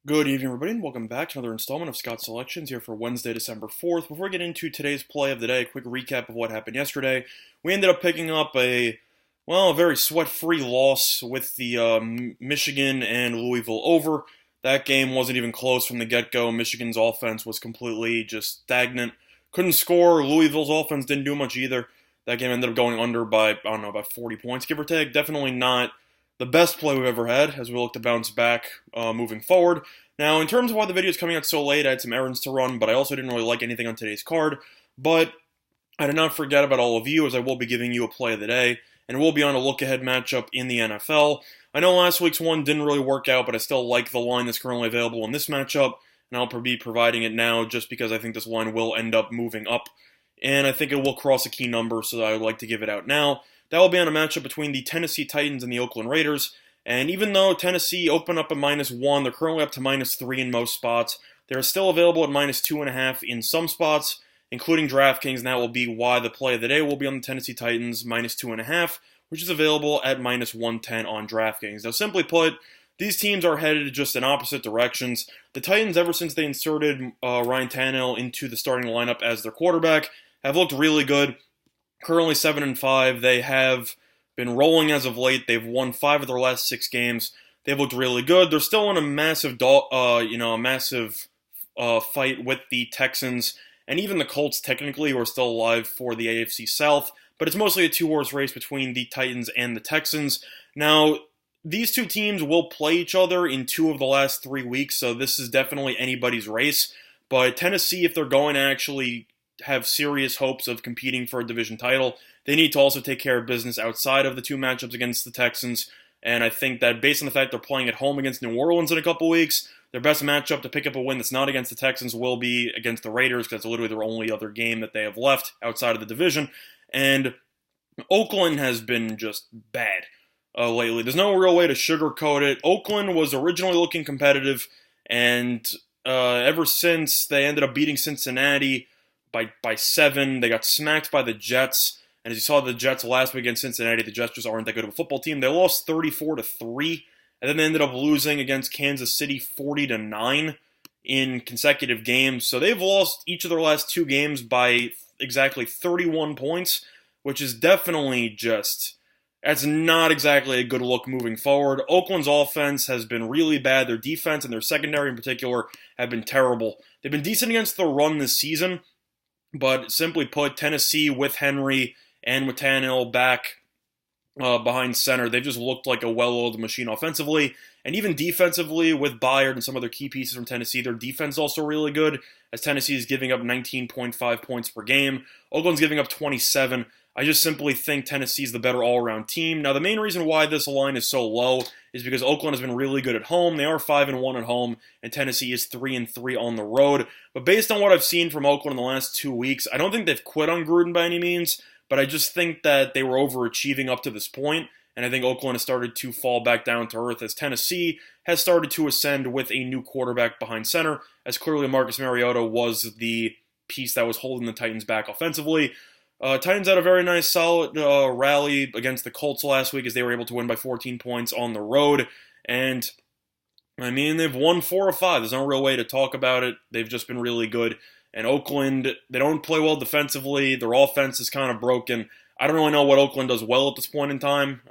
Good evening, everybody, and welcome back to another installment of Scott's Selections here for Wednesday, December 4th. Before we get into today's play of the day, a quick recap of what happened yesterday. We ended up picking up a very sweat-free loss with the Michigan and Louisville over. That game wasn't even close from the get-go. Michigan's offense was completely just stagnant. Couldn't score. Louisville's offense didn't do much either. That game ended up going under by, I don't know, about 40 points, give or take. Definitely not the best play we've ever had as we look to bounce back moving forward. Now, in terms of why the video is coming out so late, I had some errands to run, but I also didn't really like anything on today's card. But I did not forget about all of you, as I will be giving you a play of the day, and we'll be on a look-ahead matchup in the NFL. I know last week's one didn't really work out, but I still like the line that's currently available in this matchup, and I'll be providing it now just because I think this line will end up moving up, and I think it will cross a key number, so I would like to give it out now. That will be on a matchup between the Tennessee Titans and the Oakland Raiders. And even though Tennessee opened up at -1, they're currently up to -3 in most spots. They're still available at -2.5 in some spots, including DraftKings, and that will be why the play of the day will be on the Tennessee Titans, -2.5, which is available at -110 on DraftKings. Now, simply put, these teams are headed just in opposite directions. The Titans, ever since they inserted Ryan Tannehill into the starting lineup as their quarterback, have looked really good. Currently 7-5. They have been rolling as of late. They've won 5 of their last 6 games. They've looked really good. They're still in a massive, fight with the Texans and even the Colts. Technically, who are still alive for the AFC South, but it's mostly a 2-horse race between the Titans and the Texans. Now, these two teams will play each other in 2 of the last 3 weeks, so this is definitely anybody's race. But Tennessee, if they're going to actually have serious hopes of competing for a division title, they need to also take care of business outside of the 2 matchups against the Texans. And I think that based on the fact they're playing at home against New Orleans in a couple weeks, their best matchup to pick up a win that's not against the Texans will be against the Raiders, because that's literally their only other game that they have left outside of the division. And Oakland has been just bad lately. There's no real way to sugarcoat it. Oakland was originally looking competitive, and ever since they ended up beating Cincinnati by 7. They got smacked by the Jets. And as you saw the Jets last week against Cincinnati, the Jets just aren't that good of a football team. They lost 34-3. And then they ended up losing against Kansas City 40-9 in consecutive games. So they've lost each of their last 2 games by exactly 31 points, which is definitely that's not exactly a good look moving forward. Oakland's offense has been really bad. Their defense and their secondary in particular have been terrible. They've been decent against the run this season, but simply put, Tennessee with Henry and with Tannehill back behind center, they've just looked like a well-oiled machine offensively. And even defensively with Byard and some other key pieces from Tennessee, their defense is also really good, as Tennessee is giving up 19.5 points per game. Oakland's giving up 27. I just simply think Tennessee's the better all-around team. Now, the main reason why this line is so low is because Oakland has been really good at home. They are 5-1 at home, and Tennessee is 3-3 on the road. But based on what I've seen from Oakland in the last 2 weeks, I don't think they've quit on Gruden by any means, but I just think that they were overachieving up to this point, and I think Oakland has started to fall back down to earth as Tennessee has started to ascend with a new quarterback behind center, as clearly Marcus Mariota was the piece that was holding the Titans back offensively. Titans had a very nice, solid rally against the Colts last week as they were able to win by 14 points on the road. And, I mean, they've won 4 of 5. There's no real way to talk about it. They've just been really good. And Oakland, they don't play well defensively. Their offense is kind of broken. I don't really know what Oakland does well at this point in time.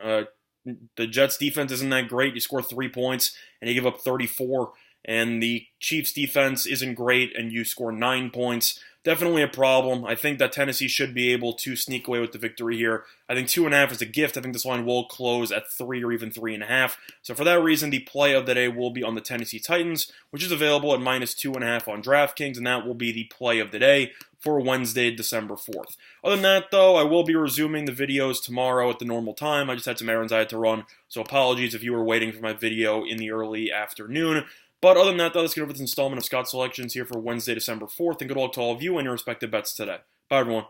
The Jets' defense isn't that great. You score 3 points, and you give up 34. And the Chiefs' defense isn't great, and you score 9 points. Definitely a problem. I think that Tennessee should be able to sneak away with the victory here. I think 2.5 is a gift. I think this line will close at 3 or even 3.5. So for that reason, the play of the day will be on the Tennessee Titans, which is available at -2.5 on DraftKings, and that will be the play of the day for Wednesday, December 4th. Other than that, though, I will be resuming the videos tomorrow at the normal time. I just had some errands I had to run, so apologies if you were waiting for my video in the early afternoon. But other than that, though, let's get over this installment of Scott's Selections here for Wednesday, December 4th, and good luck to all of you and your respective bets today. Bye, everyone.